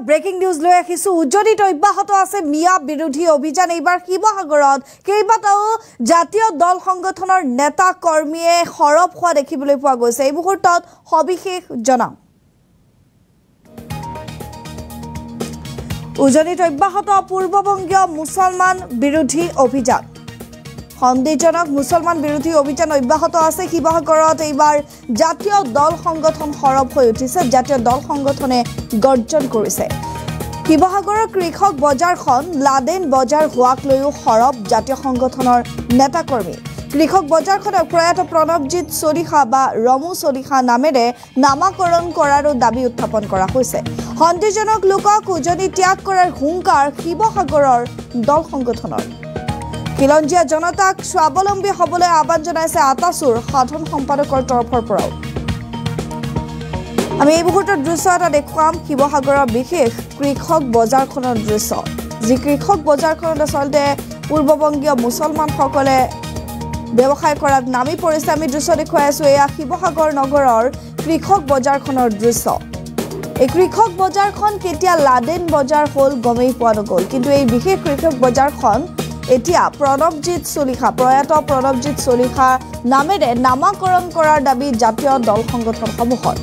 Breaking news লৈ আহিছো উজ্জনিত অব্যাহত আছে মিয়া বিৰোধী অভিযান এইবাৰ শিৱসাগৰত কেইবাটাও জাতীয় দল সংগঠনৰ নেতা কৰ্মীয়ে হৰপ হোৱা দেখিবলৈ পোৱা গৈছে এই মুহূৰ্তত সবিশেষ জনাম উজ্জনিত অব্যাহত পূৰ্ববংগীয় মুছলমান বিৰোধী অভিযান সন্দেহজনক মুছলমান বিৰোধী অভিযান অব্যাহত আছে শিৱসাগৰত এইবাৰ জাতীয় দল সংগঠন হৰপ হৈ উঠিছে জাতীয় দল সংগঠনে গৰ্জন কৰিছে শিৱসাগৰৰ কৃষক বজাৰখন লাডেন বজাৰ হোৱাক লৈও হৰপ জাতীয় সংগঠনৰ নেতা কৰ্মী কৃষক বজাৰখনক প্ৰয়াত প্ৰণৱজিৎ চলিহা বা ৰমু চলিহা নামেৰে নামাকৰণ কৰাৰো দাবী উত্থাপন কৰা হৈছে সন্দেহজনক লোকক উজনি ত্যাগ কৰাৰ হুংকাৰ শিৱসাগৰৰ দল সংগঠনৰ খিলঞ্জীয়া জনতাক স্বাৱলম্বী হ'বলৈ আহ্বান জনাইছে আতাচুৰ সাধন সম্পাদকৰ তৰফৰ পৰাও আমি এই মুহূৰ্তত দৃশ্য এটা দেখুৱাম শিৱসাগৰৰ বিশেষ কৃষক বজাৰখনৰ দৃশ্য যি কৃষক বজাৰখনত আচলতে পূৰ্ববংগীয় মুছলমানসকলে ব্যৱসায় কৰাত নামি পৰিছে আমি দৃশ্য দেখুৱাই আছো এয়া শিৱসাগৰ নগৰৰ কৃষক বজাৰখনৰ দৃশ্য এই কৃষক বজাৰখন কেতিয়া লাডেন বজাৰ হ'ল গমেই পোৱা নগ'ল কিন্তু এই বিশেষ কৃষক বজাৰখন এতিয়া প্ৰণৱজিৎ চলিহা প্ৰয়াত প্ৰণৱজিৎ চলিহা নামেৰে নামাকৰণ কৰাৰ দাবী জাতীয় দল সংগঠনসমূহৰ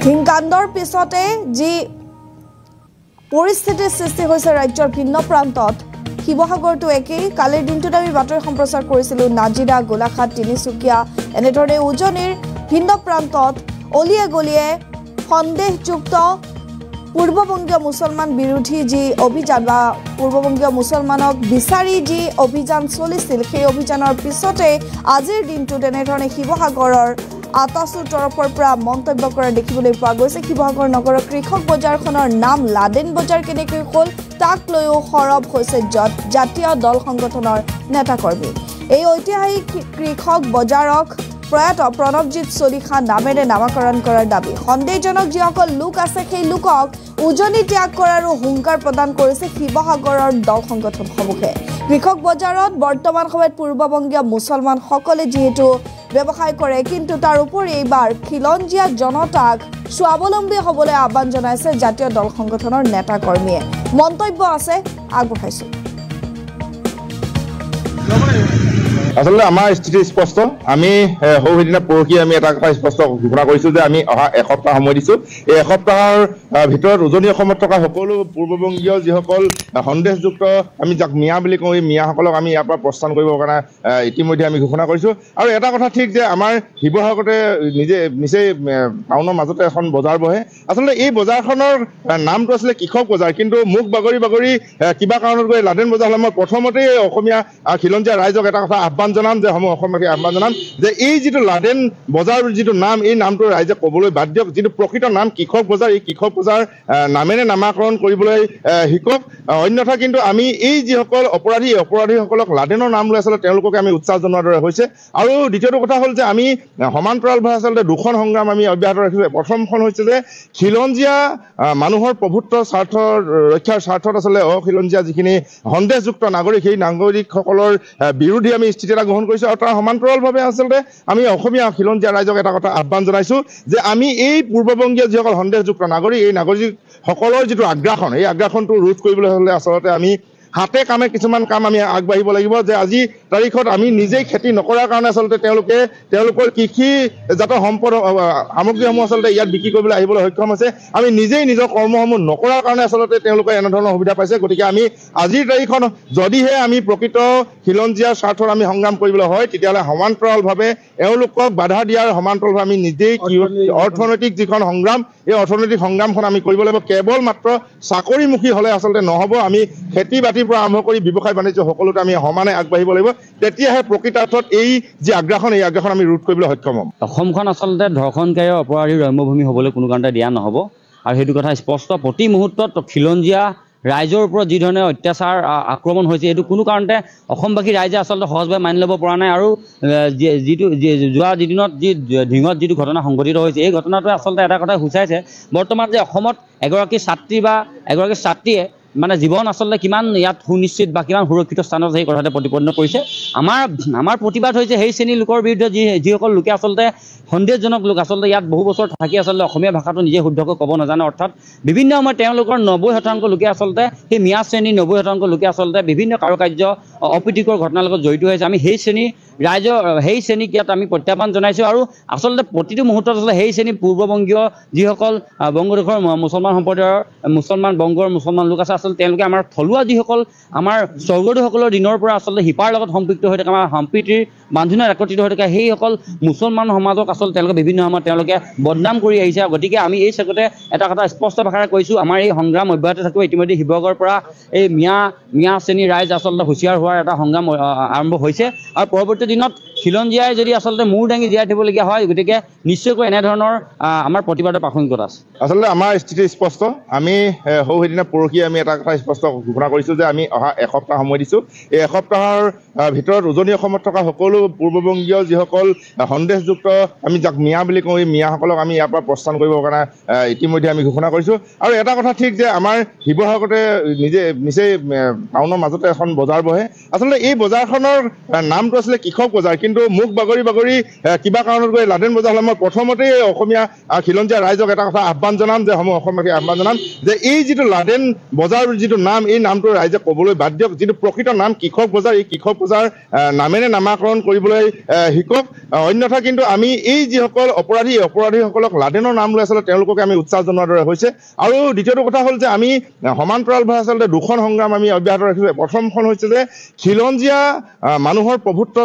হিংকাণ্ডৰ পিছতে যি পৰিস্থিতিৰ সৃষ্টি হৈছে ৰাজ্যৰ ভিন্ন প্ৰান্তত শিৱসাগৰটো একেই কালিৰ দিনটোত আমি বাতৰি সম্প্ৰচাৰ কৰিছিলোঁ নাজিৰা গোলাঘাট তিনিচুকীয়া এনেধৰণে উজনিৰ ভিন্ন প্ৰান্তত অলিয়ে গলিয়ে সন্দেহযুক্ত পূৰ্ববংগীয় মুছলমান বিৰোধী যি অভিযান বা পূৰ্ববংগীয় মুছলমানক বিচাৰি যি অভিযান চলিছিল সেই অভিযানৰ পিছতে আজিৰ দিনটোত এনেধৰণে শিৱসাগৰৰ আতাচুৰ তৰফৰ পৰা মন্তব্য কৰা দেখিবলৈ পোৱা গৈছে শিৱসাগৰ নগৰৰ কৃষক বজাৰখনৰ নাম লাডেন বজাৰ কেনেকৈ হ'ল তাক লৈও হৰপ হৈছে জাতীয় দল সংগঠনৰ নেতাকৰ্মী এই ঐতিহাসিক কৃষক বজাৰক প্ৰয়াত প্ৰণৱজিৎ চলিহা নামেৰে নামাকৰণ কৰাৰ দাবী সন্দেহজনক যিসকল লোক আছে সেই লোকক উজনি ত্যাগ কৰাৰো হুংকাৰ প্ৰদান কৰিছে শিৱসাগৰৰ দল সংগঠনসমূহে কৃষক বজাৰত বৰ্তমান সময়ত পূৰ্ববংগীয় মুছলমানসকলে যিহেতু ব্যৱসায় কৰে কিন্তু তাৰ উপৰি এইবাৰ খিলঞ্জীয়া জনতাক স্বাৱলম্বী হ'বলৈ আহ্বান জনাইছে জাতীয় দল সংগঠনৰ নেতা কৰ্মীয়ে মন্তব্য আছে আগবঢ়াইছো আসলে আমাৰ স্থিতি স্পষ্ট আমি সৌদিনা পৰহি আমি এটা কথা স্পষ্ট ঘোষণা কৰিছো যে আমি অহা এসপ্তাহ সময় দিছো এই এসপ্তাহৰ ভিতৰত উজনি অসমত থকা সকলো পূৰ্ববংগীয় যিসকল সন্দেহযুক্ত আমি যাক মিয়া বুলি কওঁ এই মিয়াসকলক আমি ইয়াৰ পৰা প্ৰস্থান কৰিবৰ কাৰণে ইতিমধ্যে আমি ঘোষণা কৰিছো আৰু এটা কথা ঠিক যে আমাৰ শিৱসাগৰতে নিচেই টাউনৰ মাজতে এখন বজাৰ বহে আচলতে এই বজাৰখনৰ নামটো আছিলে কৃষক বজাৰ কিন্তু মুখ বাগৰি বাগৰি কিবা কাৰণত গৈ লাডেন বজাৰ হ'লে মই প্ৰথমতেই অসমীয়া খিলঞ্জীয়া ৰাইজক এটা কথা আহ্বান জনাম যে অসমবাসীক আহ্বান জনাম যে এই যিটো লাডেন বজাৰ যিটো নাম এই নামটো ৰাইজে ক'বলৈ বাদ দিয়ক যিটো প্ৰকৃত নাম কৃষক বজাৰ এই কৃষক বজাৰ নামেৰে নামাকৰণ কৰিবলৈ শিকক অন্যথা কিন্তু আমি এই যিসকল অপৰাধীসকলক লাডেনৰ নাম লৈ আচলতে তেওঁলোককে আমি উৎসাহ জনোৱাৰ দৰে হৈছে আৰু দ্বিতীয়টো কথা হ'ল যে আমি সমান্তৰালভাৱে আচলতে দুখন সংগ্ৰাম আমি অব্যাহত ৰাখিছোঁ প্ৰথমখন হৈছে যে খিলঞ্জীয়া মানুহৰ প্ৰভুত্ব স্বাৰ্থৰ ৰক্ষাৰ স্বাৰ্থত আচলতে অখিলঞ্জীয়া যিখিনি সন্দেহযুক্ত নাগৰিক সেই নাগৰিকসকলৰ বিৰোধী আমি স্থিতি এটা গ্ৰহণ কৰিছোঁ আৰু তাৰ সমান্তৰালভাৱে আচলতে আমি অসমীয়া খিলঞ্জীয়া ৰাইজক এটা কথা আহ্বান জনাইছোঁ যে আমি এই পূৰ্ববংগীয় যিসকল সন্দেহযুক্ত নাগৰিক এই নাগৰিকসকলৰ যিটো আগ্ৰাসন এই আগ্ৰাসনটো ৰোধ কৰিবলৈ হ'লে আচলতে আমি হাতে কামে কিছুমান কাম আমি আগবাঢ়িব লাগিব যে আজি তাৰিখত আমি নিজেই খেতি নকৰাৰ কাৰণে আচলতে তেওঁলোকৰ কৃষিজাত সম্পদ সামগ্ৰীসমূহ আচলতে ইয়াত বিক্ৰী কৰিবলৈ আহিবলৈ সক্ষম হৈছে আমি নিজেই নিজৰ কৰ্মসমূহ নকৰাৰ কাৰণে আচলতে তেওঁলোকে এনেধৰণৰ সুবিধা পাইছে গতিকে আমি আজিৰ তাৰিখত যদিহে আমি প্ৰকৃত খিলঞ্জীয়াৰ স্বাৰ্থত আমি সংগ্ৰাম কৰিবলৈ হয় তেতিয়াহ'লে সমান্তৰালভাৱে এওঁলোকক বাধা দিয়াৰ সমান্তৰালভাৱে আমি নিজেই অৰ্থনৈতিক যিখন সংগ্ৰাম এই অৰ্থনৈতিক সংগ্ৰামখন আমি কৰিব লাগিব কেৱল মাত্ৰ চাকৰিমুখী হ'লে আচলতে নহ'ব আমি খেতি বাতিৰ পৰা আৰম্ভ কৰি ব্যৱসায় বাণিজ্য সকলোতে আমি সমানে আগবাঢ়িব লাগিব তেতিয়াহে প্ৰকৃতাৰ্থত এই যি আগ্ৰাসন এই আগ্ৰাসন আমি ৰোধ কৰিবলৈ সক্ষম হ'ম অসমখন আচলতে ধৰ্ষণকাৰী অপৰাধীৰ ৰম্যভূমি হ'বলৈ কোনো কাৰণতে দিয়া নহ'ব আৰু সেইটো কথা স্পষ্ট প্ৰতি মুহূৰ্তত খিলঞ্জীয়া ৰাইজৰ ওপৰত যি ধৰণে অত্যাচাৰ আক্ৰমণ হৈছে এইটো কোনো কাৰণতে অসমবাসী ৰাইজে আচলতে সহজভাৱে মানি ল'ব পৰা নাই আৰু যোৱা যিদিনত যি ঢিঙত যিটো ঘটনা সংঘটিত হৈছে এই ঘটনাটোৱে আচলতে এটা কথা সূচাইছে বৰ্তমান যে অসমত এগৰাকী ছাত্ৰী বা এগৰাকী ছাত্ৰীয়ে মানে জীৱন আচলতে কিমান ইয়াত সুনিশ্চিত বা কিমান সুৰক্ষিত স্থানত সেই কথাতে প্ৰতিপন্ন কৰিছে। আমাৰ প্ৰতিবাদ হৈছে সেই শ্ৰেণীৰ লোকৰ বিৰুদ্ধে যিসকল লোকে আচলতে সন্দেহজনক লোক, আচলতে ইয়াত বহু বছৰ থাকি আচলতে অসমীয়া ভাষাটো নিজে শুদ্ধকৈ ক'ব নাজানে, অৰ্থাৎ বিভিন্ন সময়ত তেওঁলোকৰ 90% লোকে আচলতে সেই মিয়া শ্ৰেণীৰ 90% লোকে আচলতে বিভিন্ন কাৰুকাৰ্য অপ্ৰীতিকৰ ঘটনাৰ লগত জড়িত হৈছে। আমি সেই শ্ৰেণীক ইয়াত আমি প্ৰত্যাহ্বান জনাইছোঁ আৰু আচলতে প্ৰতিটো মুহূৰ্তত আচলতে সেই শ্ৰেণী পূৰ্ববংগীয় যিসকল বংগদেশৰ মুছলমান সম্প্ৰদায়ৰ বংগৰ মুছলমান লোক আছে, আচলতে তেওঁলোকে আমাৰ থলুৱা যিসকল আমাৰ স্বৰ্গদেউসকলৰ দিনৰ পৰা আচলতে শিপাৰ লগত সম্পৃক্ত হৈ থকা, আমাৰ সম্প্ৰীতিৰ বান্ধোনত একত্ৰিত হৈ থকা সেইসকল মুছলমান সমাজক আচলতে তেওঁলোকে বিভিন্ন সময়ত তেওঁলোকে বদনাম কৰি আহিছে। গতিকে আমি এই চেগতে এটা কথা স্পষ্ট ভাষাৰে কৈছোঁ, আমাৰ এই সংগ্ৰাম অব্যাহত থাকিব। ইতিমধ্যে শিৱসাগৰৰ পৰা এই মিয়া শ্ৰেণীৰ ৰাইজ আচলতে হুঁচিয়াৰ হোৱাৰ এটা সংগ্ৰাম আৰম্ভ হৈছে আৰু পৰৱৰ্তী দিনত খিলঞ্জীয়াই যদি আচলতে মূৰ দাঙি জীয়াই থাকিবলগীয়া হয়, গতিকে নিশ্চয়কৈ এনেধৰণৰ আমাৰ প্ৰতিবাদৰ প্ৰাসংগিকতা আছে। আচলতে আমাৰ স্থিতি স্পষ্ট। আমি সেইদিনা পৰহি আমি এটা কথা স্পষ্ট ঘোষণা কৰিছোঁ যে আমি অহা এসপ্তাহ সময় দিছোঁ। এই এসপ্তাহৰ ভিতৰত উজনি অসমত থকা সকলো পূৰ্ববংগীয় যিসকল সন্দেহযুক্ত, আমি যাক মিয়া বুলি কওঁ, এই মিয়াসকলক আমি ইয়াৰ পৰা প্ৰস্থান কৰিবৰ কাৰণে ইতিমধ্যে আমি ঘোষণা কৰিছোঁ। আৰু এটা কথা ঠিক যে আমাৰ শিৱসাগৰতে নিচেই টাউনৰ মাজতে এখন বজাৰ বহে। আচলতে এই বজাৰখনৰ নামটো আছিলে কৃষক বজাৰ, কিন্তু মুখ বাগৰি কিবা কাৰণত গৈ লাডেন বজাৰ হ'লে মই প্ৰথমতেই অসমীয়া খিলঞ্জীয়া ৰাইজক এটা কথা আহ্বান জনাম যে অসমবাসীক আহ্বান জনাম যে এই যিটো লাডেন বজাৰ যিটো নাম, এই নামটো ৰাইজে ক'বলৈ বাদ দিয়ক। যিটো প্ৰকৃত নাম কৃষক বজাৰ, এই কৃষক বজাৰ নামেৰে নামাকৰণ কৰিবলৈ শিকক। অন্যথা কিন্তু আমি এই যিসকল অপৰাধীসকলক লাডেনৰ নাম লৈ আচলতে তেওঁলোককে আমি উৎসাহ জনোৱাৰ দৰে হৈছে। আৰু দ্বিতীয়টো কথা হ'ল যে আমি সমান্তৰালভাৱে আচলতে দুখন সংগ্ৰাম আমি অব্যাহত ৰাখিছোঁ। প্ৰথমখন হৈছে যে খিলঞ্জীয়া মানুহৰ প্ৰভুত্ব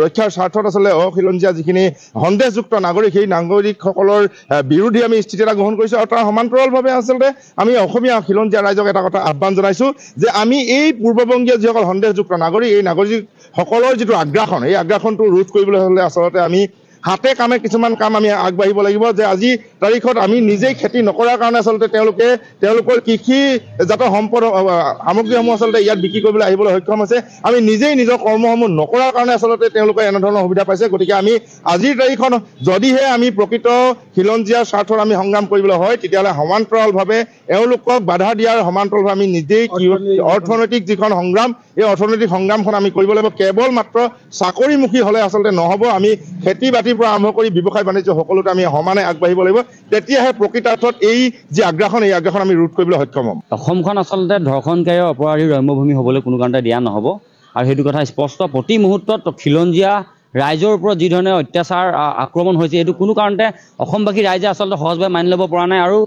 ৰক্ষাৰ স্বাৰ্থত আচলতে অখিলঞ্জীয়া যিখিনি সন্দেহযুক্ত নাগৰিক, সেই নাগৰিকসকলৰ বিৰোধী আমি স্থিতি এটা গ্ৰহণ কৰিছোঁ। আৰু তাৰ সমান্তৰালভাৱে আচলতে আমি অসমীয়া খিলঞ্জীয়া ৰাইজক এটা কথা আহ্বান জনাইছোঁ যে আমি এই পূৰ্ববংগীয় যিসকল সন্দেহযুক্ত নাগৰিক, এই নাগৰিকসকলৰ যিটো আগ্ৰাসন, এই আগ্ৰাসনটো ৰোধ কৰিবলৈ হ'লে আচলতে আমি হাতে কামে কিছুমান কাম আমি আগবাঢ়িব লাগিব। যে আজি তাৰিখত আমি নিজেই খেতি নকৰাৰ কাৰণে আচলতে তেওঁলোকৰ কৃষিজাত সম্পদ সামগ্ৰীসমূহ আচলতে ইয়াত বিক্ৰী কৰিবলৈ আহিবলৈ সক্ষম হৈছে। আমি নিজেই নিজৰ কৰ্মসমূহ নকৰাৰ কাৰণে আচলতে তেওঁলোকে এনেধৰণৰ সুবিধা পাইছে। গতিকে আমি আজিৰ তাৰিখত যদিহে আমি প্ৰকৃত খিলঞ্জীয়াৰ স্বাৰ্থত আমি সংগ্ৰাম কৰিবলৈ হয়, তেতিয়াহ'লে সমান্তৰালভাৱে এওঁলোকক বাধা দিয়াৰ সমান্তৰালভাৱে আমি নিজেই অৰ্থনৈতিক যিখন সংগ্ৰাম, এই অৰ্থনৈতিক সংগ্ৰামখন আমি কৰিব লাগিব। কেৱল মাত্ৰ চাকৰিমুখী হ'লে আচলতে নহ'ব। আমি খেতি বাতিৰ পৰা আৰম্ভ কৰি ব্যৱসায় বাণিজ্য সকলোতে আমি সমানে আগবাঢ়িব লাগিব। তেতিয়াহে প্ৰকৃতাৰ্থত এই যি আগ্ৰাসন, এই আগ্ৰাসন আমি ৰোধ কৰিবলৈ সক্ষম হ'ম। অসমখন আচলতে ধৰ্ষণকাৰী অপৰাধীৰ ৰম্যভূমি হ'বলৈ কোনো কাৰণতে দিয়া নহ'ব আৰু সেইটো কথা স্পষ্ট। প্ৰতি মুহূৰ্তত খিলঞ্জীয়া ৰাইজৰ ওপৰত যি ধৰণে অত্যাচাৰ আক্ৰমণ হৈছে, এইটো কোনো কাৰণতে অসমবাসী ৰাইজে আচলতে সহজভাৱে মানি ল'ব পৰা নাই। আৰু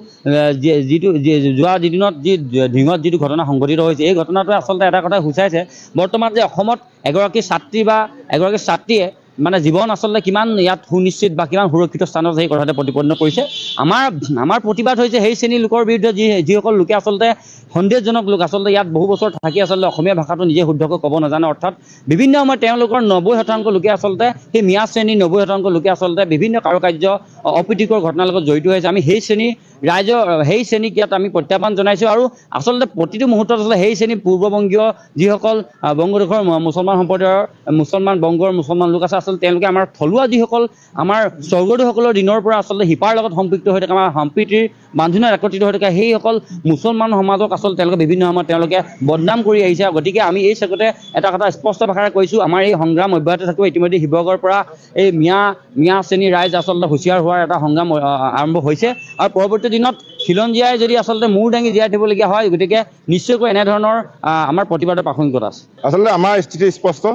যোৱা দিনত ঢিঙত যিটো ঘটনা সংঘটিত হৈছে, এই ঘটনাটোৱে আচলতে এটা কথা সূচাইছে বৰ্তমান যে অসমত এগৰাকী ছাত্ৰীয়ে মানে জীৱন আচলতে কিমান ইয়াত সুনিশ্চিত বা কিমান সুৰক্ষিত স্থানত সেই কথাতে প্ৰতিপন্ন কৰিছে। আমাৰ প্ৰতিবাদ হৈছে সেই শ্ৰেণীৰ লোকৰ বিৰুদ্ধে যিসকল লোকে আচলতে সন্দেহজনক লোক, আচলতে ইয়াত বহু বছৰ থাকি আচলতে অসমীয়া ভাষাটো নিজে শুদ্ধকৈ ক'ব নাজানে, অৰ্থাৎ বিভিন্ন সময়ত তেওঁলোকৰ 90% লোকে আচলতে সেই মিয়া শ্ৰেণীৰ 90% লোকে আচলতে বিভিন্ন কাৰুকাৰ্য অপ্ৰীতিকৰ ঘটনাৰ লগত জড়িত হৈছে। আমি সেই শ্ৰেণীক ইয়াত আমি প্ৰত্যাহ্বান জনাইছোঁ আৰু আচলতে প্ৰতিটো মুহূৰ্তত আচলতে সেই শ্ৰেণীৰ পূৰ্ববংগীয় যিসকল বংগদেশৰ মুছলমান সম্প্ৰদায়ৰ বংগৰ মুছলমান লোক আছে, আচলতে তেওঁলোকে আমাৰ থলুৱা যিসকল আমাৰ স্বৰ্গদেউসকলৰ দিনৰ পৰা আচলতে শিপাৰ লগত সম্পৃক্ত হৈ থকা, আমাৰ সম্প্ৰীতিৰ বান্ধোনত একত্ৰিত হৈ থকা সেইসকল মুছলমান সমাজক আচলতে তেওঁলোকে বিভিন্ন সময়ত তেওঁলোকে বদনাম কৰি আহিছে। গতিকে আমি এই চেগতে এটা কথা স্পষ্ট ভাষাৰে কৈছোঁ, আমাৰ এই সংগ্ৰাম অব্যাহত থাকিব। ইতিমধ্যে শিৱসাগৰৰ পৰা এই মিয়া শ্ৰেণীৰ ৰাইজ আচলতে হুঁচিয়াৰ হোৱাৰ এটা সংগ্ৰাম আৰম্ভ হৈছে আৰু পৰৱৰ্তী দিনত খিলঞ্জীয়াই যদি আচলতে মূৰ দাঙি জীয়াই থাকিবলগীয়া হয়, গতিকে নিশ্চয়কৈ এনেধৰণৰ আমাৰ প্ৰতিবাদৰ প্ৰাসংগিকতা আছে। আচলতে আমাৰ স্থিতি স্পষ্ট।